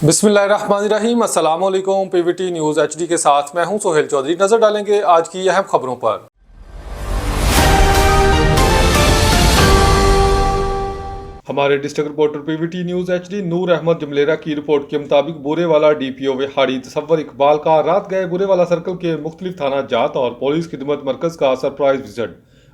बिस्मिल्लाहिर्रहमानिर्रहीम अस्सलाम वालेकुम। पीवीटी न्यूज़ एचडी के साथ मैं हूं सोहेल चौधरी। नजर डालेंगे आज की अहम खबरों पर। हमारे district reporter PVT news HD Noor Ahmad Jamlera की रिपोर्ट के मुताबिक बुरेवाला डीपीओ विहाड़ी तसव्वुर इकबाल का रात गए बुरेवाला सर्कल के मुख्तलिफ थाना जात और पुलिस खिदमत मरकज का सरप्राइज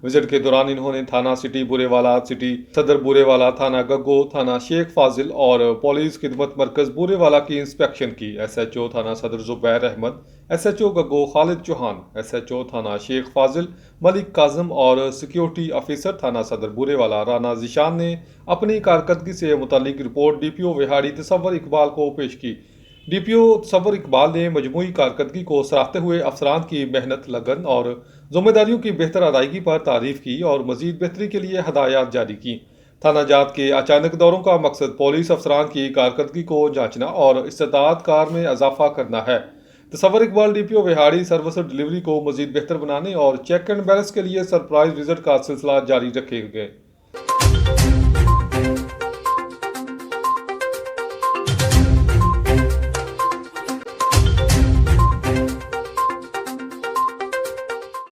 विजिट के दौरान इन्होंने थाना सिटी बुरेवाला, सिटी सदर बुरेवाला, थाना गग्गो, थाना शेख फाजिल और पुलिस खिदमत मरकज बुरेवाला की इंस्पेक्शन की। एसएचओ थाना सदर जुबैर अहमद, एसएचओ गग्गो खालिद चौहान, एसएचओ थाना शेख फाजिल मलिक काजम और सिक्योरिटी ऑफिसर थाना सदर बुरेवाला राना जिशान ने अपनी कारकर्दगी से मुतालिक रिपोर्ट डीपीओ विहाड़ी तसव्वुर इकबाल को पेश की। डीपीओ तसव्वुर इकबाल ने मजमूई कारकर्दगी को सराहते हुए अफसरान की मेहनत, लगन और जिम्मेदारियों की बेहतर अदायगी पर तारीफ की और मजीद बेहतरी के लिए हदायत जारी की। थाना जात के अचानक दौरों का मकसद पुलिस अफसरान की कारकर्दगी को जांचना और इस्तेदाद कार में इजाफा करना है। Tasawwur Iqbal DPO Vehari service delivery को मजीद बेहतर बनाने और चेक एंड बैलेंस के लिए सरप्राइज विजिट का सिलसिला जारी रखेंगे।